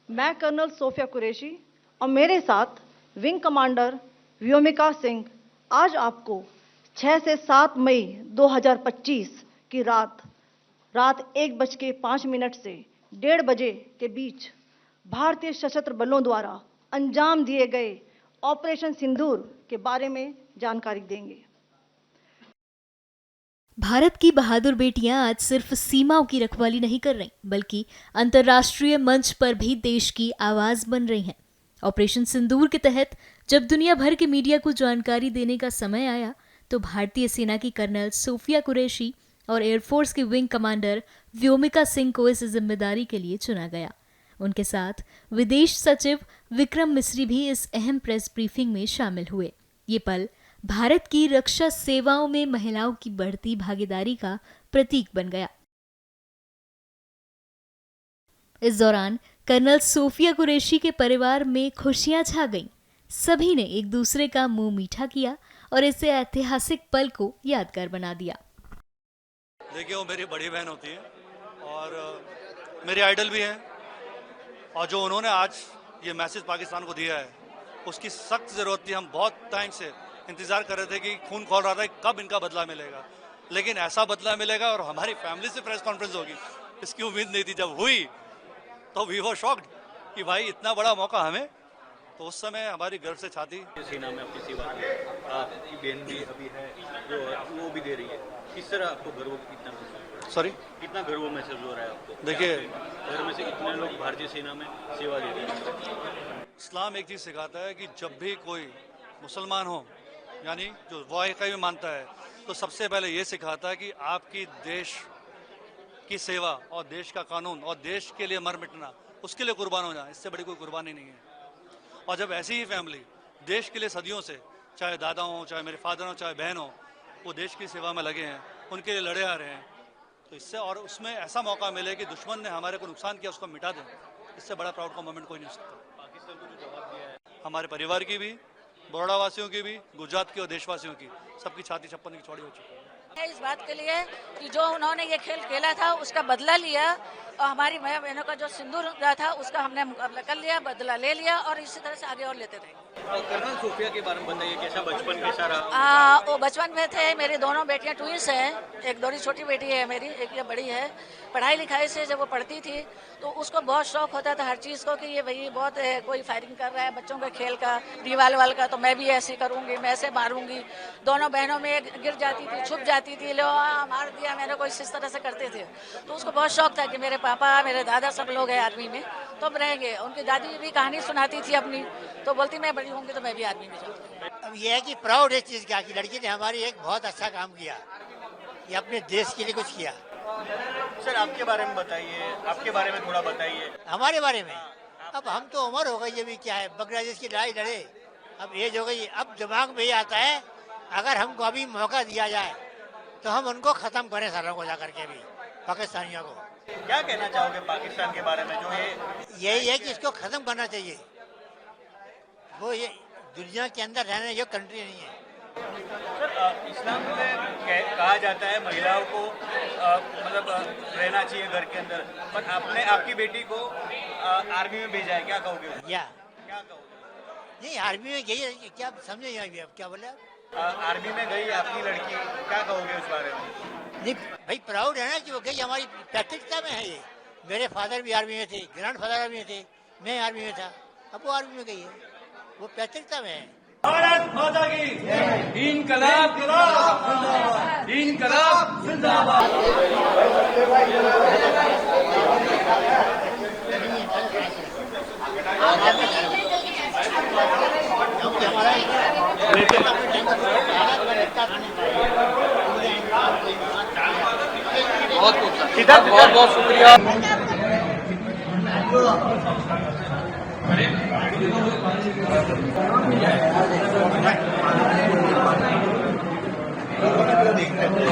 मैं colonel Sophia Qureshi और मेरे साथ विंग कमांडर व्योमिका सिंह आज आपको 6 से 7 मई 2025 की रात 1:05 से 1:30 बजे के बीच भारतीय सशस्त्र बलों द्वारा अंजाम दिए गए ऑपरेशन सिंदूर के बारे में जानकारी देंगे। भारत की बहादुर बेटियां आज सिर्फ सीमाओं की रखवाली नहीं कर रही, बल्कि अंतर्राष्ट्रीय मंच पर भी देश की आवाज बन रही हैं। ऑपरेशन सिंदूर के तहत जब दुनिया भर के मीडिया को जानकारी देने का समय आया, तो भारतीय सेना की कर्नल सोफिया कुरैशी और एयरफोर्स के विंग कमांडर व्योमिका सिंह को इस जिम्मेदारी के लिए चुना गया। उनके साथ विदेश सचिव विक्रम मिस्री भी इस अहम प्रेस ब्रीफिंग में शामिल हुए। ये पल भारत की रक्षा सेवाओं में महिलाओं की बढ़ती भागीदारी का प्रतीक बन गया। इस दौरान कर्नल सोफिया कुरैशी के परिवार में खुशियां छा गईं। सभी ने एक दूसरे का मुंह मीठा किया और इसे ऐतिहासिक पल को यादगार बना दिया। देखिए, वो मेरी बड़ी बहन होती है और मेरी आइडल भी है, और जो उन्होंने आज ये मैसेज पाकिस्तान को दिया है उसकी सख्त ज़रूरत थी। हम बहुत टाइम से इंतज़ार कर रहे थे कि खून खौल रहा था कि कब इनका बदला मिलेगा, लेकिन ऐसा बदला मिलेगा और हमारी फैमिली से प्रेस कॉन्फ्रेंस होगी, इसकी उम्मीद नहीं थी। जब हुई तो वी वर शॉक्ड कि भाई इतना बड़ा मौका हमें, तो उस समय हमारी गर्व से छाती। सेना में अपनी सेवा की, आपकी बहन भी अभी है जो वो भी दे रही है, किस तरह आपको गर्व कितना गर्व महसूस हो रहा है आपको? देखिए, घर में से इतने लोग भारतीय सेना में सेवा दे रहे हैं। इस्लाम एक चीज़ सिखाता है कि जब भी कोई मुसलमान हो, यानी जो वाहिका भी मानता है, तो सबसे पहले ये सिखाता है कि आपकी देश की सेवा और देश का कानून और देश के लिए मर मिटना, उसके लिए कुर्बान हो जाए, इससे बड़ी कोई कुर्बानी नहीं है। और जब ऐसी ही फैमिली देश के लिए सदियों से, चाहे दादा हो, चाहे मेरे फादर हो, चाहे बहन हो, वो देश की सेवा में लगे हैं, उनके लिए लड़े आ रहे हैं, तो इससे और उसमें ऐसा मौका मिले कि दुश्मन ने हमारे को नुकसान किया उसको मिटा दें, इससे बड़ा प्राउड का मोमेंट कोई नहीं हो सकता। पाकिस्तान को जो जवाब दिया है, हमारे परिवार की भी, बड़ौदा वासियों की भी, गुजरात की और देशवासियों की, सबकी छाती 56 की चौड़ी हो चुकी है। इस बात के लिए कि जो उन्होंने ये खेल खेला था उसका बदला लिया, और हमारी बहनों का जो सिंदूर था उसका हमने मुकाबला कर लिया, बदला ले लिया, और इसी तरह से आगे और लेते रहेंगे। कर्नल सोफिया के बारे में बताइए, कैसा बचपन कैसा रहा? वो बचपन में थे, मेरी दोनों बेटियां ट्विंस हैं, एक थोड़ी छोटी बेटी है मेरी, एक ये बड़ी है। पढ़ाई लिखाई से जब वो पढ़ती थी तो उसको बहुत शौक होता था हर चीज़ को कि ये भाई बहुत कोई फायरिंग कर रहा है बच्चों के खेल का, रिवाल्वर का, तो मैं भी ऐसे करूँगी, मैं ऐसे मारूंगी। दोनों बहनों में गिर जाती थी, छुप जाती थी, लो मार दिया मैंने को, इस तरह से करते थे। तो उसको बहुत शौक था कि मेरे पापा, मेरे दादा सब लोग हैं आर्मी में, तो अब रहेंगे। उनकी दादी भी कहानी सुनाती थी अपनी, तो बोलती मैं बड़ी होंगी तो मैं भी आर्मी में जाऊँगी। अब यह है कि प्राउड है चीज़ का कि लड़की ने हमारी एक बहुत अच्छा काम किया, ये अपने देश के लिए कुछ किया। सर, आपके बारे में बताइए, आपके बारे में थोड़ा बताइए। हमारे बारे में अब हम तो उम्र हो गई, ये भी क्या है, बांग्लादेश की लड़ाई लड़े, अब एज हो गई। अब दिमाग में ये आता है अगर हमको अभी मौका दिया जाए तो हम उनको ख़त्म करें सारों को, जा करके भी पाकिस्तानियों को। क्या कहना चाहोगे पाकिस्तान के बारे में, जो यही है कि इसको ख़त्म करना चाहिए। वो ये दुनिया के अंदर रहने योग्य कंट्री नहीं है। सर, इस्लाम में कहा जाता है महिलाओं को मतलब रहना चाहिए घर के अंदर, पर आपने आपकी बेटी को आर्मी में भेजा है, क्या कहोगे? क्या कहोगे? नहीं, आर्मी में गई है, क्या समझे अभी आप क्या बोले आप? आर्मी में गई आपकी लड़की, क्या कहोगे उस बारे में? नहीं भाई, प्राउड है ना कि वो गई, हमारी पैतृकता में है ये। मेरे फादर भी आर्मी में थे, ग्रैंड फादर आर्मी में थे, मैं आर्मी में था, अब वो आर्मी में गई है, वो पैतृकता में है। भारत माता की इनकलाब जिंदाबाद, इनकलाब जिंदाबाद। बहुत बहुत शुक्रिया। अरे